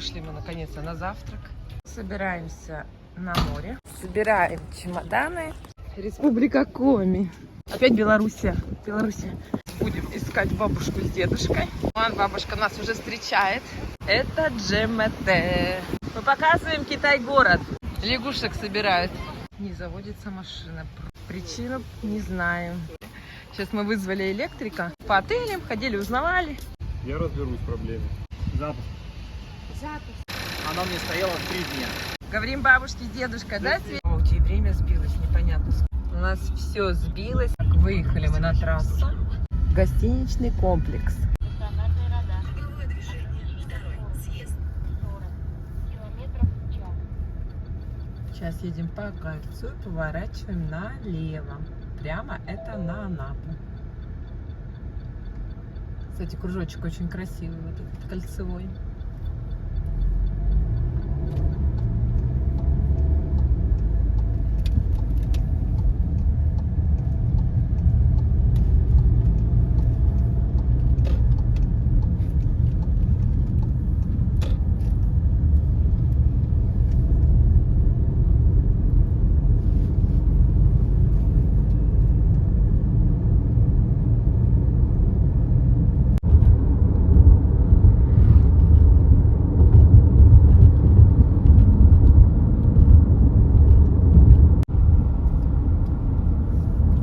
Вышли мы наконец-то на завтрак. Собираемся на море. Собираем чемоданы. Республика Коми. Опять Белоруссия. Будем искать бабушку с дедушкой. Вон бабушка нас уже встречает. Это Джемете. Мы показываем Китай-город. Лягушек собирают. Не заводится машина. Причину не знаем. Сейчас мы вызвали электрика. По отелям ходили, узнавали. Я разберусь в проблеме. Запуск. Она мне стояла 3 дня. Говорим бабушке с дедушкой, да, Свет? И время сбилось, непонятно. У нас все сбилось. Выехали мы на трассу. Гостиничный комплекс. Сейчас едем по кольцу и поворачиваем налево. Прямо это на Анапу. Кстати, кружочек очень красивый, вот этот кольцевой.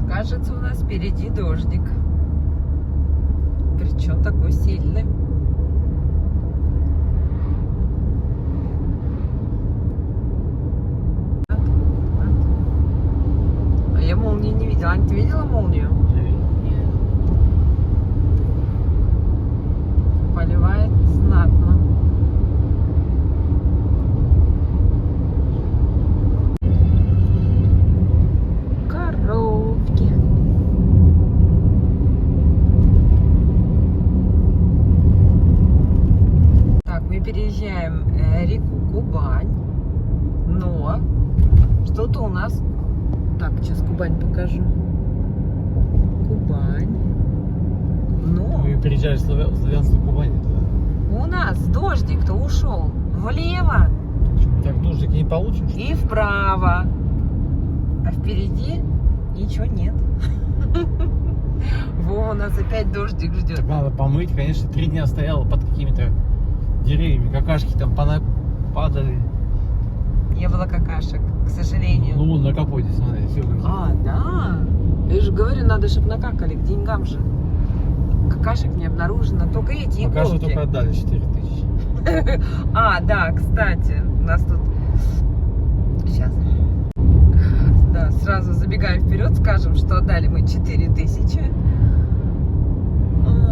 Кажется, у нас впереди дождик. Причем такой сильный. А я молнии не видела. Ань, ты видела молнию? Нет. Поливает знатно. Коровки. Так, мы переезжаем реку Кубань, но что-то у нас... Так, сейчас Кубань покажу. Кубань. Но Мы переезжали в Славянскую Кубань. у нас дождик-то ушел влево Так дождик не получим? и вправо. А впереди ничего нет. Во, у нас опять дождик ждет. Так надо помыть, конечно, 3 дня стояла под какими-то деревьями, какашки там падали. Не было какашек, к сожалению. Ну, вон на капоте, смотри, все какие. А, да. Я же говорю, надо, чтобы накакали, к деньгам же. Какашек не обнаружено, только эти Пока что иголки. только отдали 4000. А, да, кстати, у нас тут... Сейчас. Да, сразу забегаем вперед, скажем, что отдали мы 4000.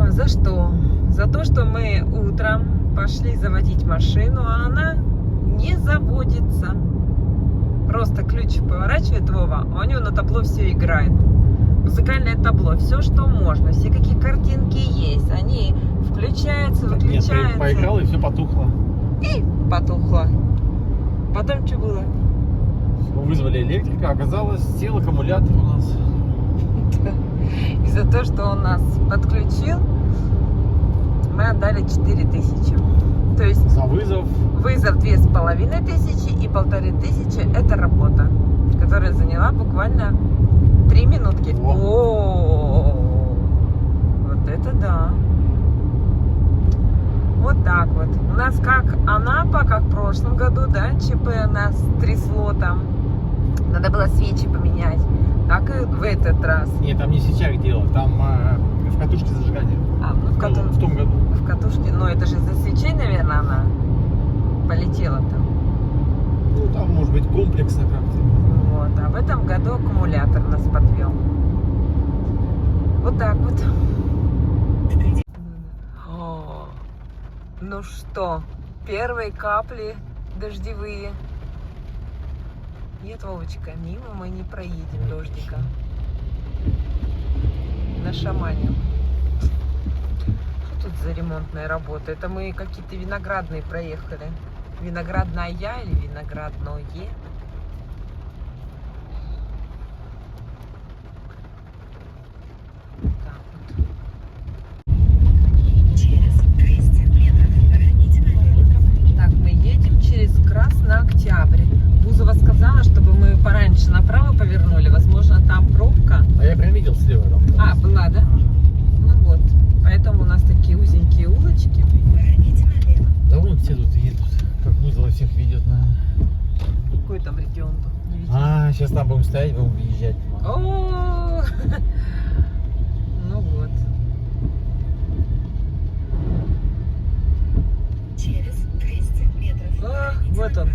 За что? За то, что мы утром пошли заводить машину, а она не заводится. Просто ключ поворачивает Вова, а у него на табло все играет. Музыкальное табло, все, что можно, все какие картинки есть, они включаются, Нет, выключаются. поиграл и все потухло. И потухло. Потом что было? Вызвали электрика, оказалось, сел аккумулятор у нас. И за то, что он нас подключил, мы отдали 4000. То есть За вызов. вызов 2500 и 1500 это работа, которая заняла буквально 3 минутки. О, вот это да. Вот так вот. У нас как Анапа, как в прошлом году, да, ЧП нас трясло там. Надо было свечи поменять. Так и в этот раз. Нет, там не свечах дело, там в катушке зажигания. А, ну В том году. в катушке, ну это же из-за свечей, наверное, она полетела там. Ну, там может быть комплексно как-то. Вот, а в этом году аккумулятор нас подвел. Вот так вот. О, ну что, первые капли дождевые. Нет, Вовочка, мимо мы не проедем дождика. Нашаманим. Что тут за ремонтная работа? Это мы какие-то виноградные проехали. Виноградная или виноградное? Так вот. Так, все тут едут. Как Бузова всех ведет, наверное. Какой там регион был? Не видела. А, сейчас там будем стоять, будем выезжать. О, ну вот. Через 200 метров. О, вот он.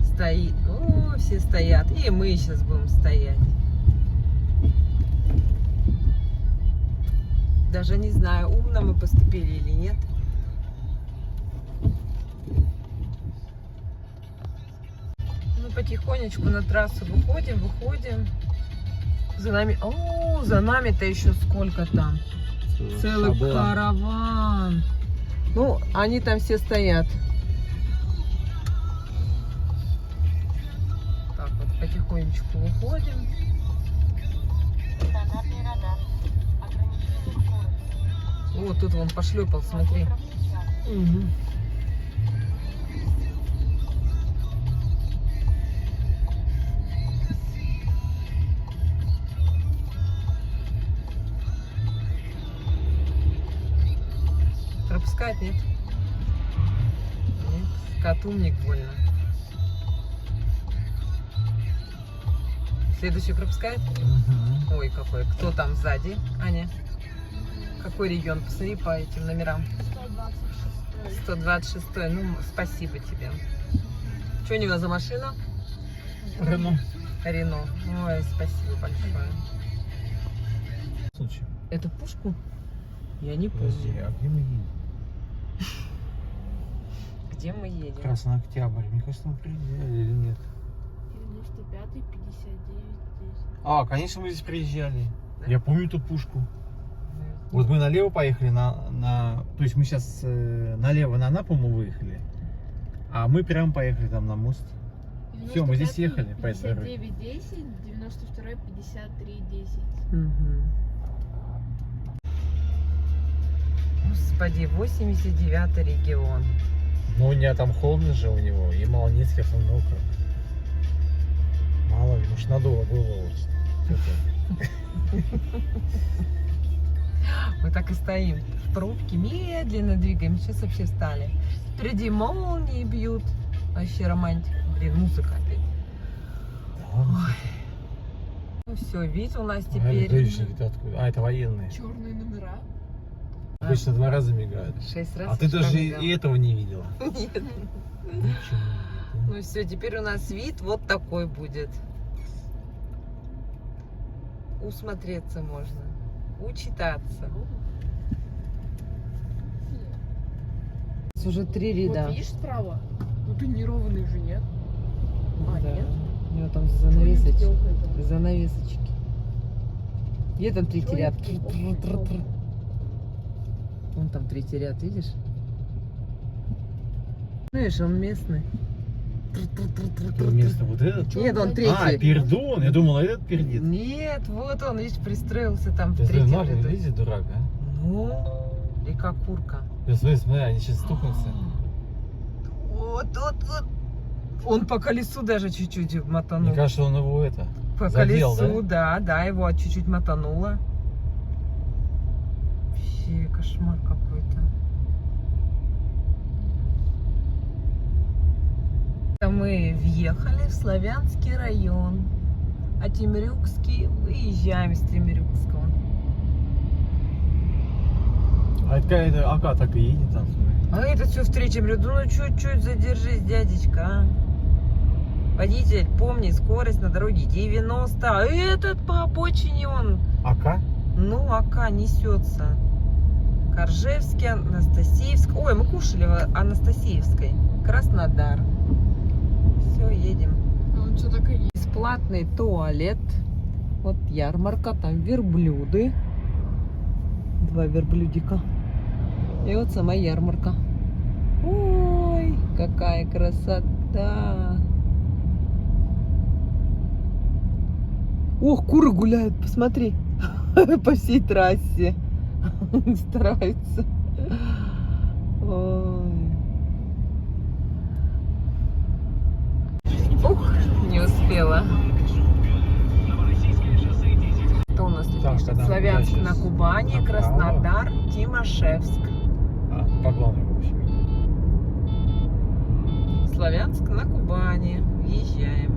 Стоит. О, все стоят. И мы сейчас будем стоять. Даже не знаю, умно мы поступили или нет. Ну, потихонечку на трассу выходим. За нами... О, за нами-то еще сколько там? Целый караван. Ну, они там все стоят. Так вот, потихонечку выходим. Стандартный радар. Ограничитель скорости. Вот тут вон пошлепал, смотри. Угу. Пропускает, нет? Нет. Катумник больно. Следующий пропускает? Угу. Ой, какой. Кто там сзади? Аня? Какой регион? Посмотри по этим номерам. 126. Ну, спасибо тебе. Что у него за машина? Рено. Рено. Ой, спасибо большое. Случай. Это пушку? Я не помню. Подожди, а где мы едем? Где мы едем? Красный Октябрь. Мне кажется, мы приезжали или нет? 95, 59, 10. А, конечно, мы здесь приезжали. Да? Я помню эту пушку. Вот мы налево поехали то есть мы сейчас налево на Анапу мы выехали, а мы прям поехали там на мост. Всё, мы здесь ехали по этой дороге. 59, 10, 92, 53, 10. Угу. Господи, 89-й регион. Ну, у меня там холодно же у него, и Молодецкий много. Мало ли, может, надуло голову. Мы так и стоим в пробке, медленно двигаемся. Сейчас вообще встали. Впереди молнии бьют. Вообще романтика. Блин, музыка опять. Ой. Ну все, вид у нас теперь Гаишники-то откуда? А, это военные. Черные номера. Обычно 2 раза мигают. 6 раз. А ты даже мигал. и этого не видела. Нет. Ничего не видела. Ну все, теперь у нас вид вот такой будет. Усмотреться можно. Учитаться. Уже 3 ряда. Вот видишь справа? Ну тонированный же нет. А, Да. нет? У него там Что занавесочки. им сделать? Занавесочки. Где там третий Что ряд? им сделать? Вон там третий ряд, видишь? Знаешь, он местный. Место вот этот? Нет, он А, третий. пердун? Я думал, этот пердит. Нет, вот он, видишь, пристроился там в Ты третьем нахуй, ряду. видите, дурак, а? Ну, и как курка. Да, смотри, они сейчас стукнутся. Вот. Он по колесу даже чуть-чуть мотанул. Мне кажется, он его это... По задел, колесу, да, его чуть-чуть мотануло. Вообще кошмар какой-то. Мы въехали в Славянский район, а Темрюкский выезжаем из Темрюкского. А это какая-то АК так и едет там, смотри. А это все в третьем ряду. Ну чуть-чуть задержись, дядечка. А? Водитель, помни, скорость на дороге 90. А этот по обочине он. АК? Ну, АК несется. Коржевский, Анастасиевск. Ой, мы кушали в Анастасиевской. Краснодар. Все, едем. Он что так и есть? Бесплатный туалет. Вот ярмарка, там верблюды. 2 верблюдика. И вот сама ярмарка. Ой, какая красота. Ох, куры гуляют, посмотри. По всей трассе. Стараются. Ой. Ух, не успела. Что у нас тут Так, пишет? когда мы Славянск туда на сейчас Кубани, направо. Краснодар, Тимошевск. А, по главному. Кубани. Въезжаем.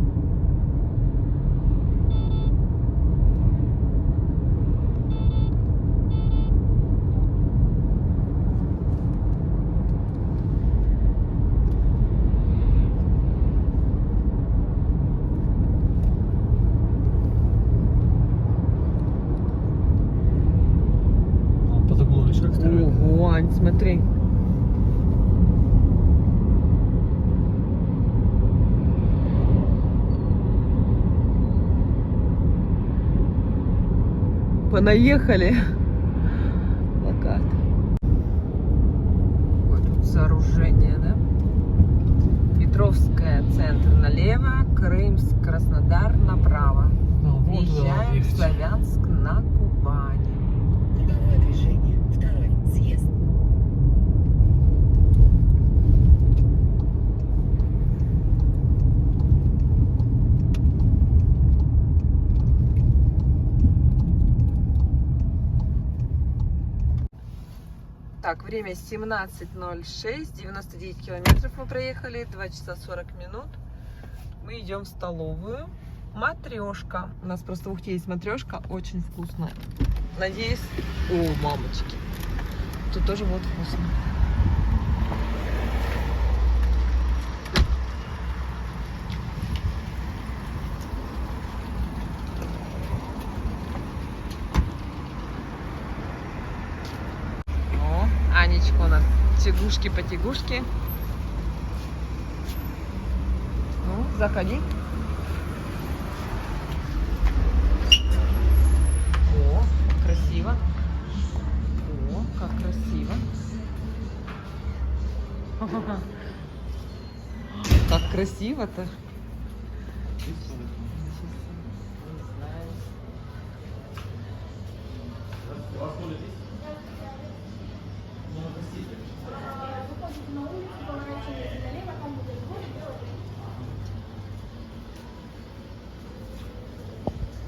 Под углом видишь, как строят. Ого, Ань, смотри. Понаехали. Плакат. Вот тут сооружение, да? Петровская, центр налево, Крымск, Краснодар направо. Ну, вот туда надо Въезжаем в ехать. Славянск на Кубани. Круговое движение. Второй съезд. Так, время 17:06, 99 километров мы проехали, 2 часа 40 минут. Мы идем в столовую. Матрешка. У нас просто в Ухте есть матрешка, очень вкусная. Надеюсь... О, мамочки. Тут тоже вот вкусно. О, Анечка у нас тягушки-потягушки. Ну, заходи. О, красиво. О, как красиво. Как красиво-то.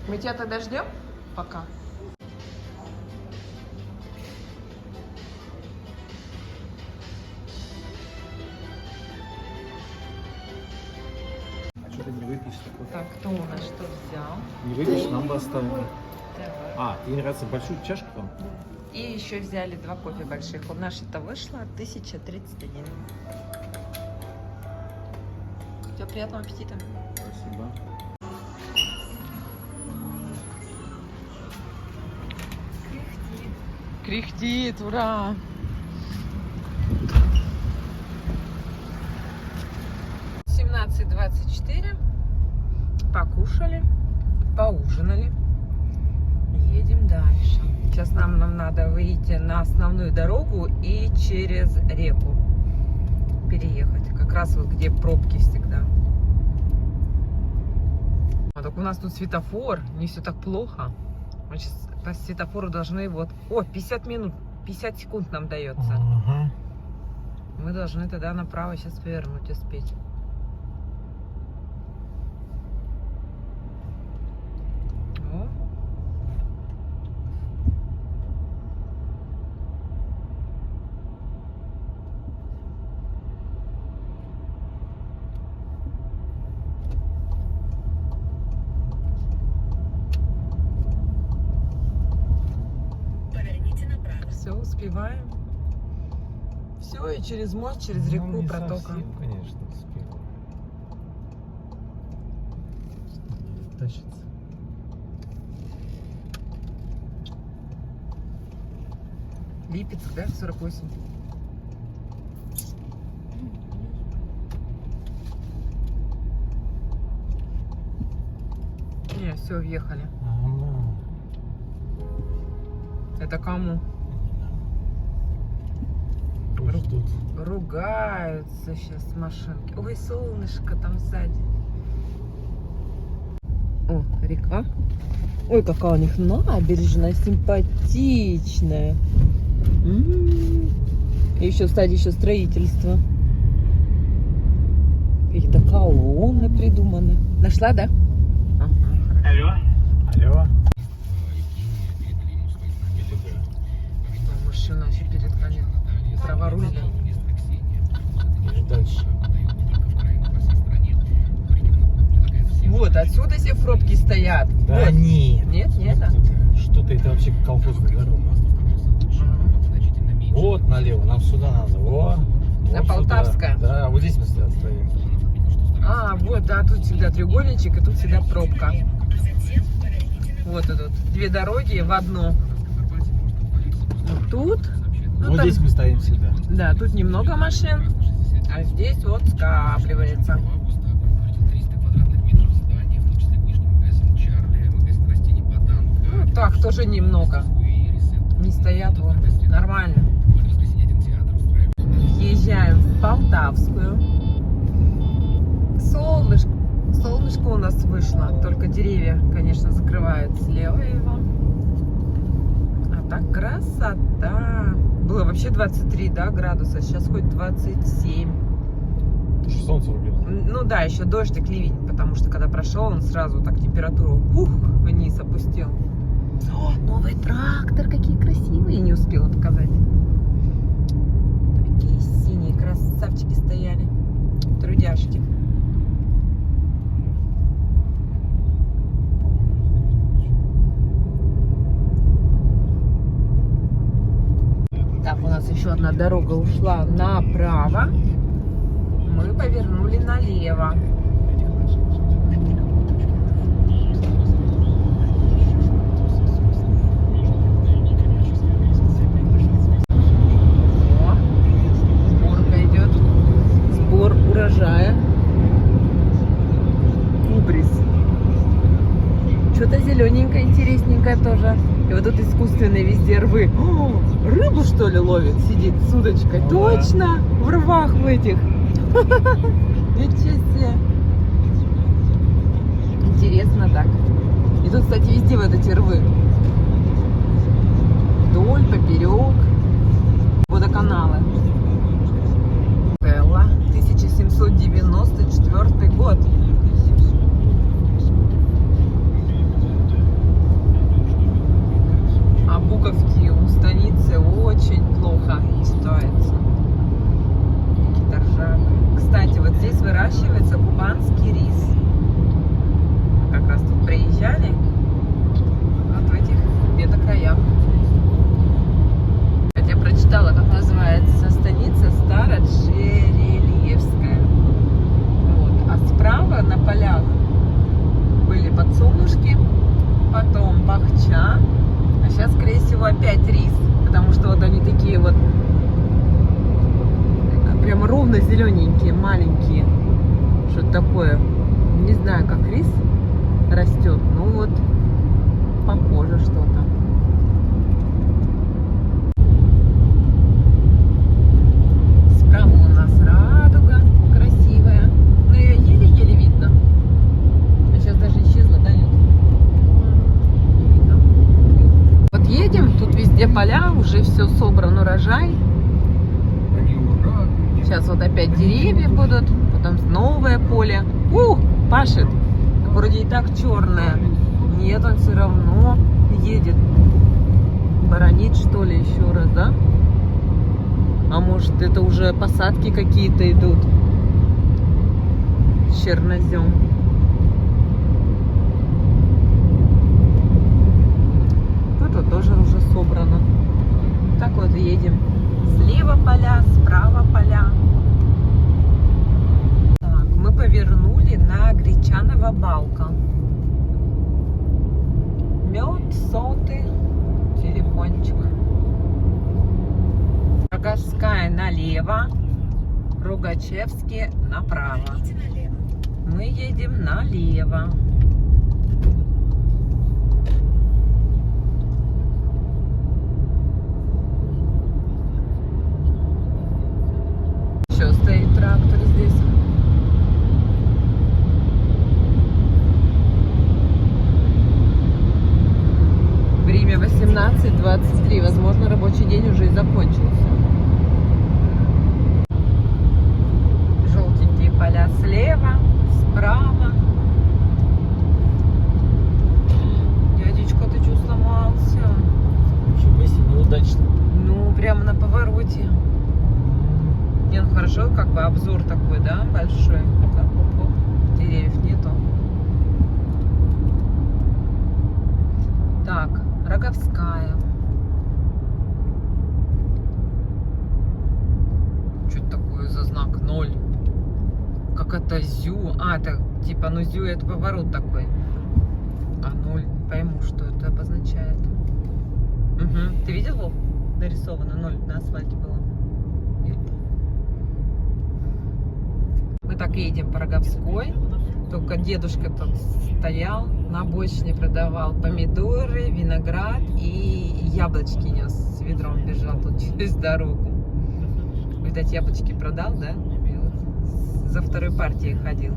Мы тебя тогда ждем? Пока. А что ты не выпьешь такой? Так, кто у нас что взял? Не выпьешь, нам бы оставили. Давай. А, тебе нравится большую чашку там? И еще взяли 2 кофе больших. У нас это вышло 1031. Все, приятного аппетита. Спасибо. Кряхтит, ура! (17:24). Покушали, поужинали. Едем дальше. Сейчас нам надо выйти на основную дорогу и через реку переехать. Как раз вот где пробки всегда. А так у нас тут светофор, не все так плохо. Мы сейчас по светофору должны вот... О, 50 минут, 50 секунд нам дается. Ага. Мы должны тогда направо сейчас повернуть, успеть. О. Поверните направо. Все, успеваем. Все, и через мост, через реку Ну, не протока. совсем, конечно, успел. Тащится. Липецк, да, 48. Не, все, въехали. Ага. Это кому? Ждут. Ругаются сейчас машинки. Ой, солнышко там сзади. О, река. Ой, какая у них набережная симпатичная. И еще, кстати, еще строительство. Какие-то колонны придуманы. Нашла, да? Ага. Алло. Алло. Машина еще перед конем. Праворульная. И дальше. отсюда все в пробке стоят. Да Вот. нет. Нет, нет, да. Что-то это вообще колхозная дорога. Вот налево, нам сюда надо. Во, На вот Полтавская? сюда. Да, вот здесь мы всегда стоим. А, вот, да, тут всегда треугольничек, и тут всегда пробка. Вот и тут. Две дороги в одну. Вот тут. Ну, Вот там, здесь мы стоим всегда. да, тут немного машин, а здесь вот скапливается. Ну, так, тоже немного. Не стоят вон. Нормально. Въезжаем в Полтавскую. Солнышко у нас вышло. Только деревья, конечно, закрывают слева его. А так красота. Было вообще 23, да, градуса. Сейчас хоть 27. Солнце убило. Ну да, еще дождик, ливень. Потому что когда прошел, он сразу так температуру вниз опустил. О, новый трактор, какие красивые. Не успела показать. Такие синие красавчики стояли. Трудяшки. Так, у нас еще одна дорога ушла направо. Мы повернули налево. О, сборка идет. Сбор урожая. Кубрис. Что-то зелененькое, интересненькое тоже. И вот тут искусственные везде рвы. О, рыбу, что ли, ловит? Сидит с удочкой. Ну, точно! В рвах в этих. Ничего себе. Интересно так. И тут, кстати, везде вот эти рвы. Вдоль, поперек. Водоканалы. Стелла. 1794 год. А буковки у станицы очень плохо читаются. Какие-то ржавые. Кстати, вот здесь выращивается кубанский рис. Мы как раз тут приезжали. Вот в этих где-то краях. Я прочитала, как называется станица Староджерельевская. Вот. А справа на полях были подсолнушки, потом бахча. А сейчас, скорее всего, опять рис, потому что вот они такие вот прям ровно зелененькие, маленькие. Что-то такое. Не знаю, как рис растет, ну вот похоже что-то. Справа у нас радуга красивая, но ее еле-еле видно. А сейчас даже исчезла, да, нет? Не видно. Вот едем, тут везде поля, уже все собран урожай. Сейчас вот опять деревья будут, потом новое поле. Пашет. Вроде и так черное. Нет, он все равно едет. Боронить, что ли, еще раз, да? А может, это уже посадки какие-то идут? Чернозем. Тут вот тоже уже собрано. Так вот едем. Слева поля, справа поля. Так, мы повернули на Гречанова балка. Мед, соты, телефончик. Рогожская налево, Рогачевский направо. Мы едем налево. Еще стоит трактор здесь. Время 18:23. Возможно, рабочий день уже и закончился. Желтенькие поля слева, справа. Дядечка, ты что, сломался? Вообще вместе неудачно. Ну, прямо на повороте. Не, ну хорошо, как бы обзор такой, да, большой. Так, оп-оп. Деревьев нету. Так, Роговская. Что это такое за знак? 0. Как это ЗЮ? А, это типа, ну ЗЮ это поворот такой. А 0, не пойму, что это обозначает. Угу. Ты видел, Вов? Нарисовано 0 на асфальте было. Мы так едем по Роговской. Только дедушка тут стоял на обочине, продавал помидоры, виноград и яблочки нес. С ведром бежал тут через дорогу. Видать, яблочки продал, да? И вот за второй партией ходил.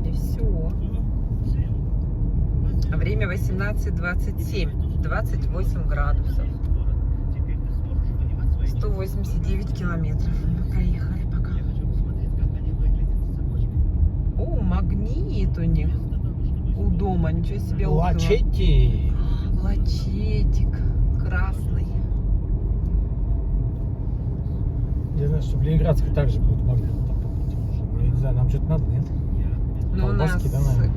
И все. А время 18:27. 28 градусов. 189 километров мы проехали пока. О, магнит у них. У дома, ничего себе. окна. Лачетти. Лачетик красный. Я знаю, что в Ленинградской также будет магнит. Я не знаю, нам что-то надо, нет? Но у нас, Колбаски, да, наверное?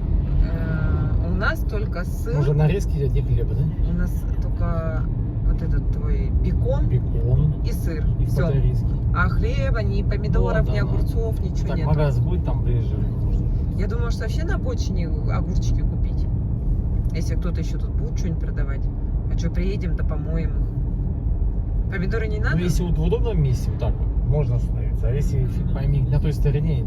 у нас только сыр. Можно нарезки одни хлеба, да? У нас только вот этот твой бекон Бекон. и сыр. И Все. фоториски. А хлеба, ни помидоров, Да, ни да. огурцов, ничего Так, нет. магаз будет там ближе? Я думаю, что вообще на обочине огурчики купить. Если кто-то еще тут будет что-нибудь продавать. А что, приедем, да помоем их. Помидоры не надо? Ну, если вот в удобном месте, вот так вот, можно остановиться. А если, фиг пойми, на той стороне,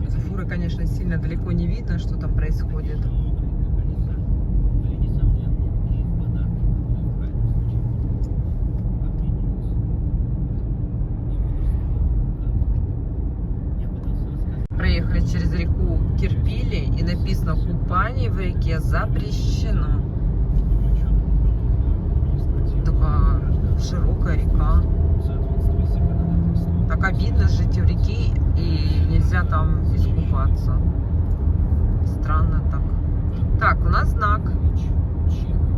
За фурой, конечно, сильно далеко не видно, что там происходит. Проехали через реку Кирпили, и написано: купание в реке запрещено. Такая широкая река. Так обидно жить в реке, и нельзя там искупаться. Странно так. Так, у нас знак.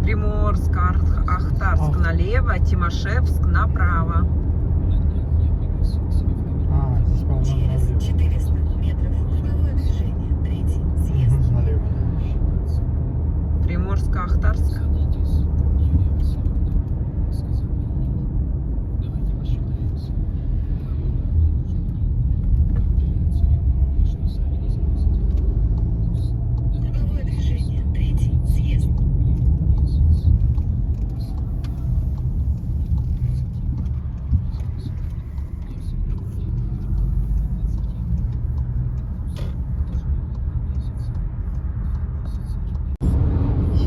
Приморск, Ахтарск налево, Тимошевск направо. А, здесь, по-моему, Через налево. 400 метров круговое движение. Третий съезд. Мгм, налево. Приморск, Ахтарск. Круговое движение. Третий съезд.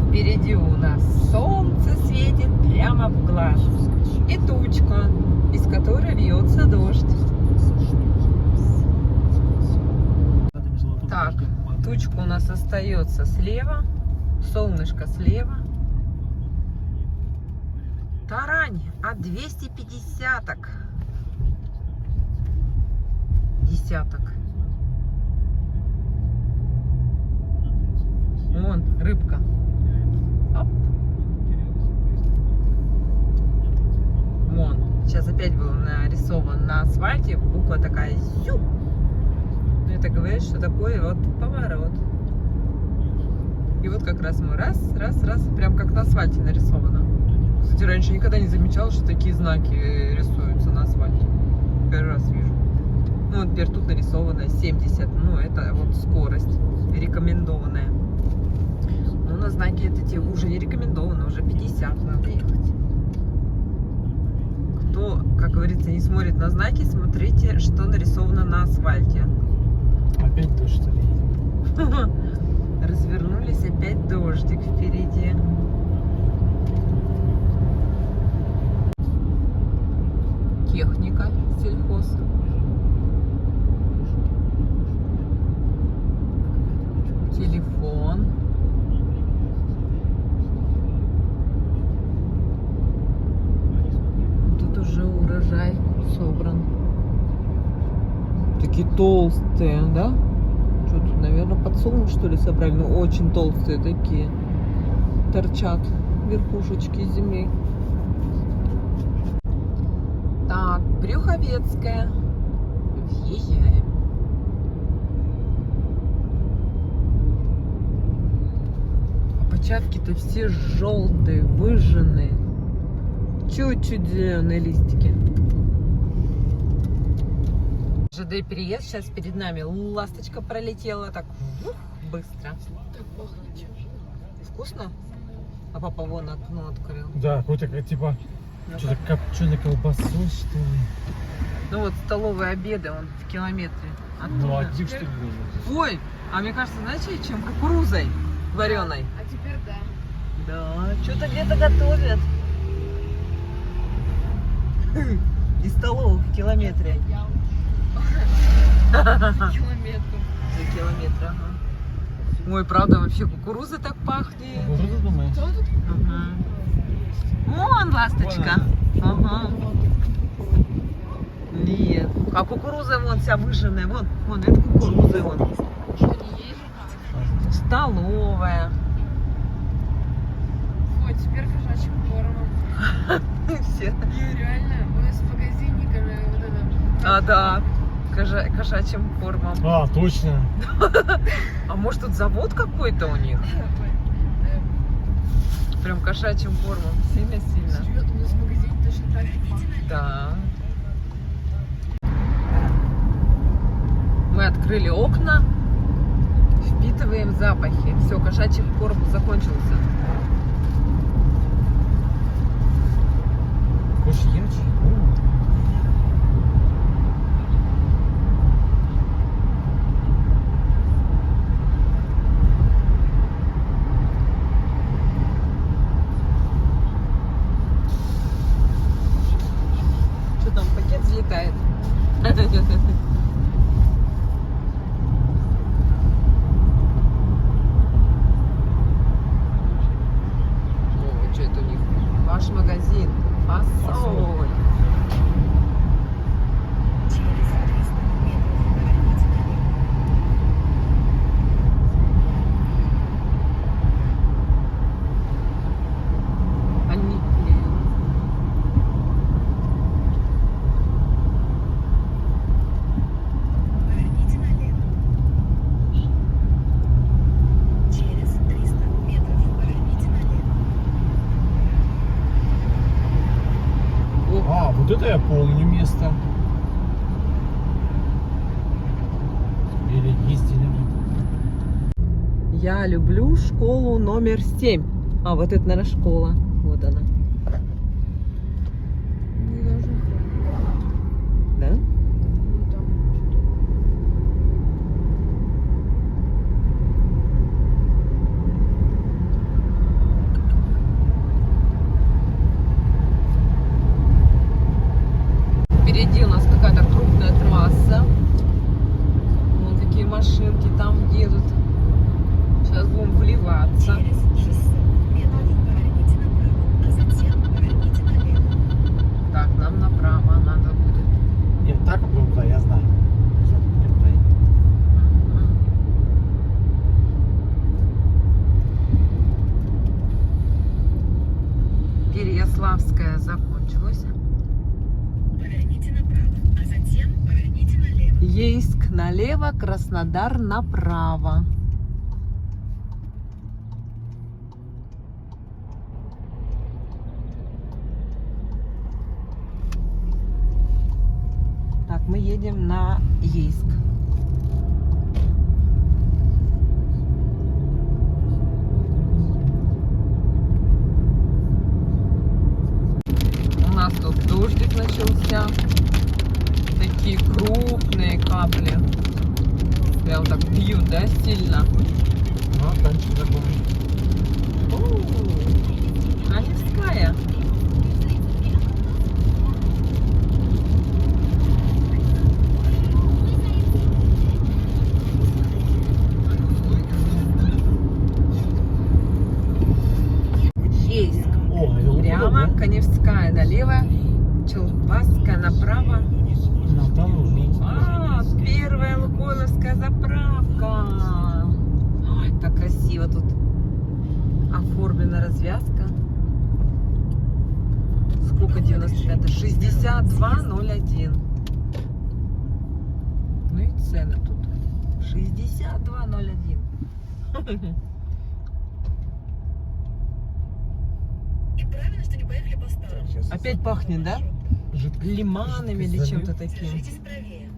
Впереди у нас солнце светит прямо в глаз. И тучка, из которой льется дождь. Так, тучка у нас остается слева, солнышко слева. Тарань от 250-ок. Десяток. Вон, рыбка. Оп. Вон, сейчас опять был нарисован на асфальте буква такая «Зю». Ну, это говорит, что такое вот поворот. И вот как раз мы раз, прям как на асфальте нарисовано. Кстати, раньше никогда не замечала, что такие знаки рисуются на асфальте. Первый раз вижу. Ну, вот теперь тут нарисовано 70. Ну, это вот скорость рекомендованная. Но на знаке это те уже не рекомендовано, уже 50 надо ехать. Кто, как говорится, не смотрит на знаки, смотрите, что нарисовано на асфальте. Опять дождь, что ли? Развернулись, опять дождик впереди. Техника, сельхоз. Телефон. Тут уже урожай собран. Такие толстые, да? Что тут, наверное, подсолнух, что ли, собрали? Ну, очень толстые такие. Торчат верхушечки земли. Так, Брюховецкая. Въезжаем. А початки-то все желтые, выжженные. Чуть-чуть зеленые листики. ЖД переезд. Сейчас перед нами ласточка пролетела. Так быстро. Так пахнет чем. Вкусно? А папа вон окно открыл. Да, какой-то типа Ну, что-то копченой колбасой, что ли. ну вот столовые обеды, он в километре. Ну, оттуда. один что ли? Ой, а мне кажется, знаете, чем кукурузой вареной. А теперь да. Да, что-то где-то готовят. Из столовых в километре. Километр. За километр, ага. Ой, правда, вообще кукуруза так пахнет. Ну, что ты думаешь? Кто тут? Ага. Вон ласточка. Ага. Нет. А кукуруза вон вся выжженная. Вон, это кукуруза вон. Что, не едешь? Столовая. Ой, теперь кошачьим кормом. Все. И реально, мы с магазинниками вот это. А, да. Кошачьим кормом. А, точно. А может тут завод какой-то у них? Прям кошачьим кормом. Сильно-сильно. Серьезно, у нас магазин точно так же пахнет. Да. Мы открыли окна, впитываем запахи. Все, кошачий корм закончился. Хочешь ярче? Что там, пакет взлетает? О, что это у них? Ваш магазин. Фасоль. Через 300 метров поверните налево. Они... Поверните налево. Через 300 метров поверните налево. А, вот это я помню место. Или ездили. Я люблю школу номер 7. А, вот это, наверное, школа. Вот она. Мы должны Да? ну, там Впереди у нас какая-то крупная трасса. Вон такие машинки там едут. Сейчас будем вливаться. Через 600 метров поверните направо, а затем поверните налево. Так, нам направо надо будет. Нет, так вот, да, я знаю. Переяславская закончилась. Поверните направо, а затем поверните налево. Ейск налево, Краснодар направо. Так, мы едем на Ейск. У нас тут дождик начался. Такие крупные капли. Прям так бьют, да, сильно? А, дальше такой. Каневская. Ейск. О, это Прямо, удобно. Каневская налево, Челбасская направо. Нам там нужно. А, первая Лукойловская заправка. Ой, так красиво тут оформлена развязка. Сколько 95, 62,01. Ну и цены тут. 62,01. И правильно, что не поехали по старому. Опять пахнет, да? Лиманами или чем-то таким. Держитесь правее.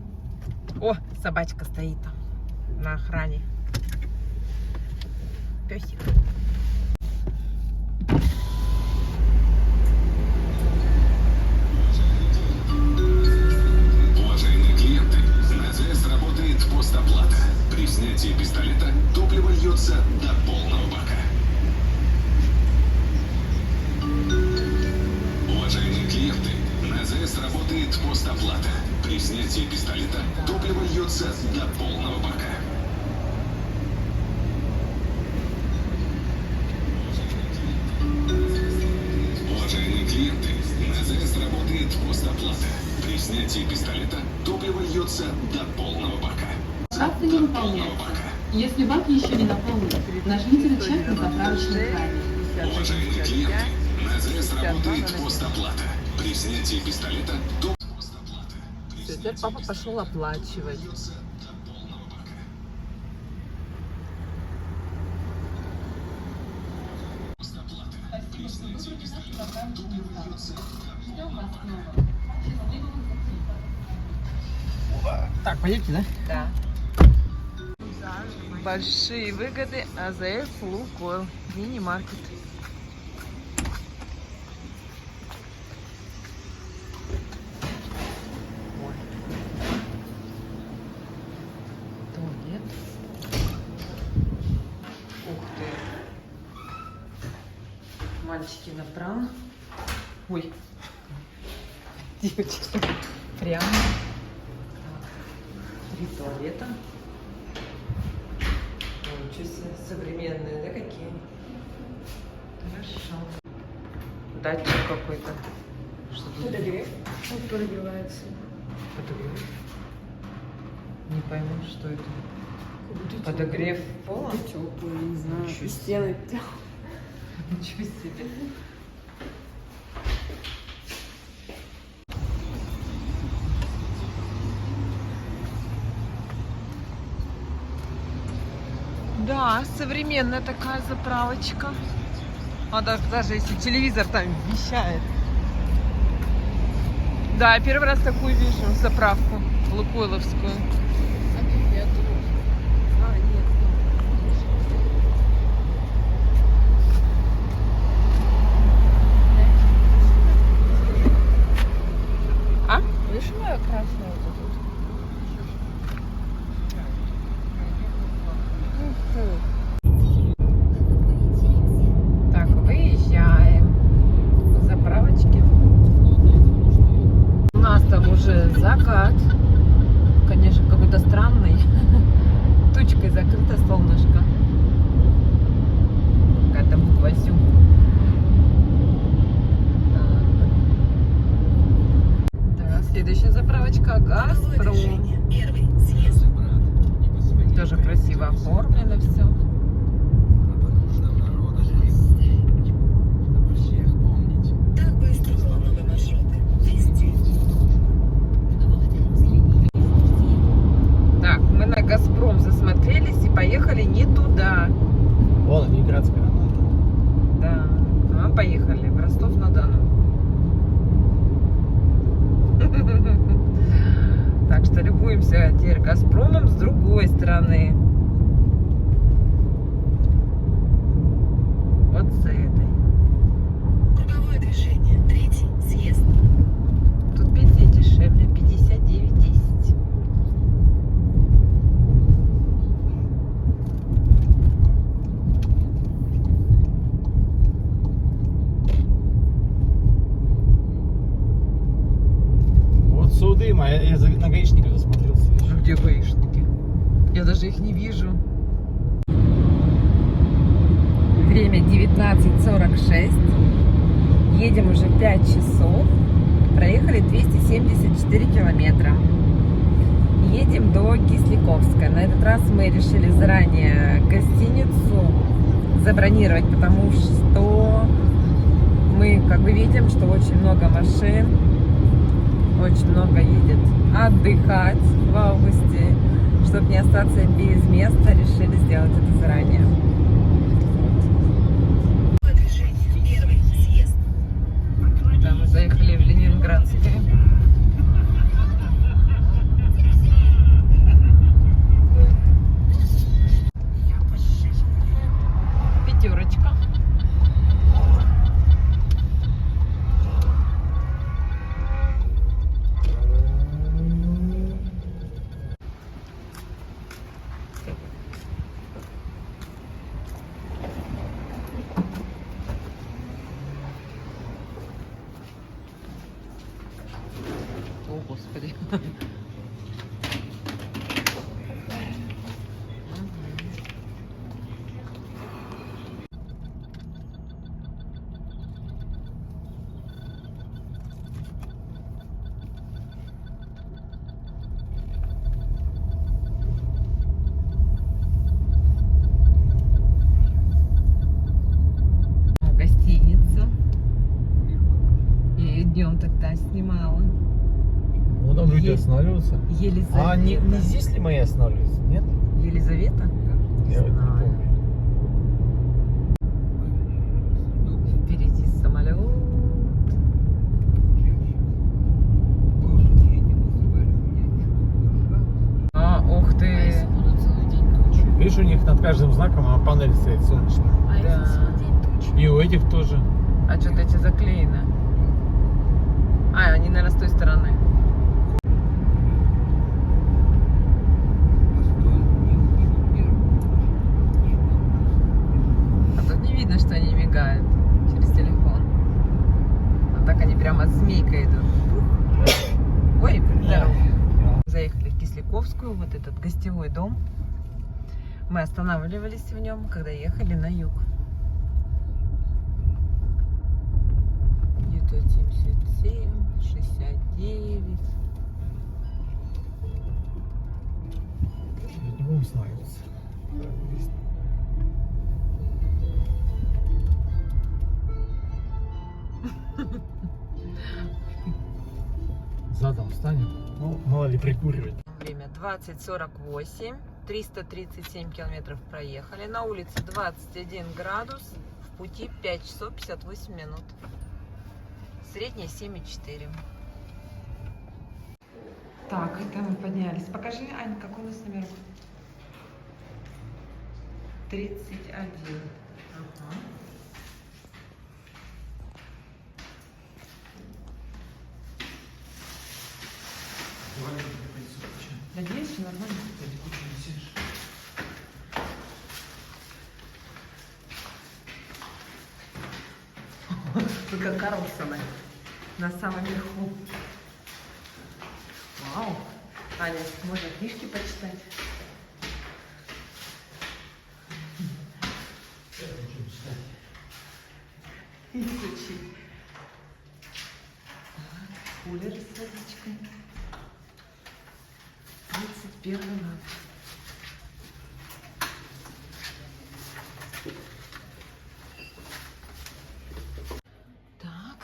О, собачка стоит там на охране. Песик. Уважаемые клиенты, на ЗС работает постоплата. При снятии пистолета топливо льется до полного бака. Уважаемые клиенты, на ЗС работает постоплата. При снятии пистолета топливо льется до полного бака. Уважаемые клиенты, на ЗС работает постоплата. При снятии пистолета топливо льется до полного бака. Карта не выполняется. Если бак еще не наполнен, нажмите рычаг на заправочном кране. Уважаемые клиенты, на ЗС работает постоплата. При снятии пистолета топливо постоплата. При Теперь папа пошел оплачивать. льется до полного бака. Постоплата. При снятии пистолета топливо льется до полного бака. Так, поедете, да? Да. Большие выгоды АЗС Лукойл. Мини-маркет. Ой. Туалет. Ух ты. Мальчики направо. Ой. Девочки прямо. Три туалета. Ой, ничего себе, современные, да, какие? Хорошо. Датчик какой-то. Что тут? Подогрев. Он прогревается. Подогрев? Не пойму, что это. Как будто Подогрев пола? теплый, не знаю. Ничего себе. Стены Ничего себе. Да, современная такая заправочка. А даже если телевизор там вещает. Да, я первый раз такую вижу заправку лукойловскую. А? Видишь, моя красная вот тут? Так, выезжаем. Заправочки. У нас там уже закат. Конечно, какой-то странный. Тучкой закрыто солнышко. Какая-то буква Зю. Так, следующая заправочка Газпром. Движение. Первый съезд. Тоже красиво оформлено все. Так быстро новые маршруты. Везде. Так, мы на Газпром засмотрелись и поехали не туда. Вон, Ленинградская граната. Да, а мы поехали в Ростов-на-Дону. Так что любуемся теперь Газпромом с другой стороны. Вот с этой. Круговое движение. Третий съезд. Тут бензин дешевле, 59,10. Вот Судым, а я на гаишников засмотрелся. Ну где гаишники? Я даже их не вижу. Время 19:46. Едем уже 5 часов. Проехали 274 километра. Едем до Кисляковска. На этот раз мы решили заранее гостиницу забронировать, потому что мы мы как бы видим, что очень много машин, очень много едет отдыхать в августе. Чтобы не остаться без места, решили сделать это заранее. Первый съезд. Да, мы заехали в Ленинградское. Пятерочка. О, Господи. Гостиница. И днем тогда снимала. Ну там люди останавливаются. Елизавета. А не здесь ли мои останавливаются? Нет? Елизавета? Я вот не знаю. помню. Впереди самолет. А, ух ты. Видишь, у них над каждым знаком панель стоит солнечная. Да. И у этих тоже. А что-то эти заклеены. А, они, наверное, с той стороны. А тут не видно, что они мигают через телефон. А так они прямо змейкой идут. Ой, здорово. Заехали в Кисляковскую, вот этот гостевой дом. Мы останавливались в нем, когда ехали на юг. Где-то 77, 69. Не будем останавливаться. Задом встанем. Ну, мало ли прикуривать. Время 20:48. 337 километров проехали. На улице 21 градус. В пути 5 часов 58 минут. Средняя 7,4. Так, это мы поднялись. Покажи, Ань, какой у нас номер? 31. Ага. Надеюсь, что нормально. Вы как Карлсоны на самом верху. Вау! Аня, можно книжки почитать? Изучить. Кулер с водичкой. 31 год. Так.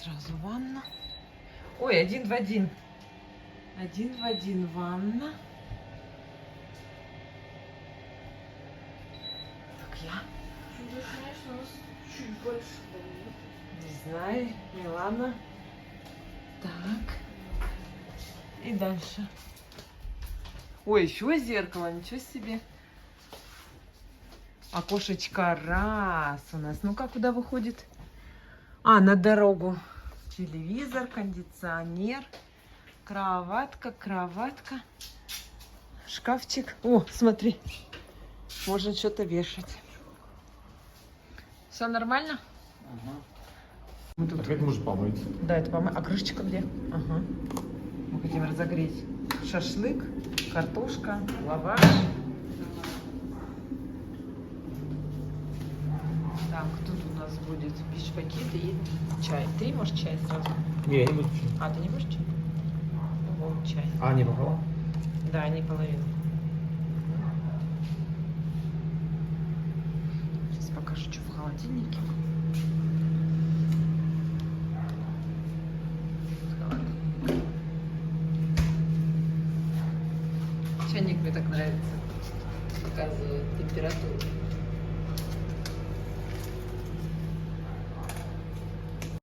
Сразу ванна. Ой, один в один. Один в один ванна. Так, я. Чуть больше. Не знаю, Милана. Так. И дальше. Ой, еще зеркало, ничего себе. Окошечко раз у нас. Ну-ка, куда выходит? А, на дорогу. Телевизор, кондиционер, кроватка, кроватка, шкафчик. О, смотри, можно что-то вешать. Все нормально? Мы тут... Как можно помыть? Да, это помыть. А крышечка где? Ага. Мы хотим разогреть шашлык, картошка, лаваш. Так, тут у нас будет пиш-пакеты и чай. Ты можешь чай сразу? Не, я не буду чай. А, ты не будешь чай? Вот чай. А, не попала? Да, не половину. Сейчас покажу, что в холодильнике.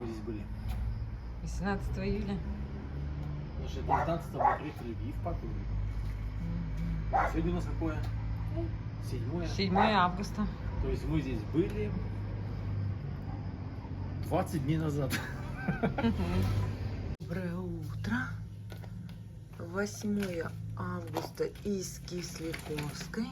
Здесь были. 18 июля. Значит, 19 мы приехали в Евпаторию. Сегодня у нас какое? 7. 7 августа. То есть мы здесь были 20 дней назад. Доброе утро. 8 августа из Кисляковской.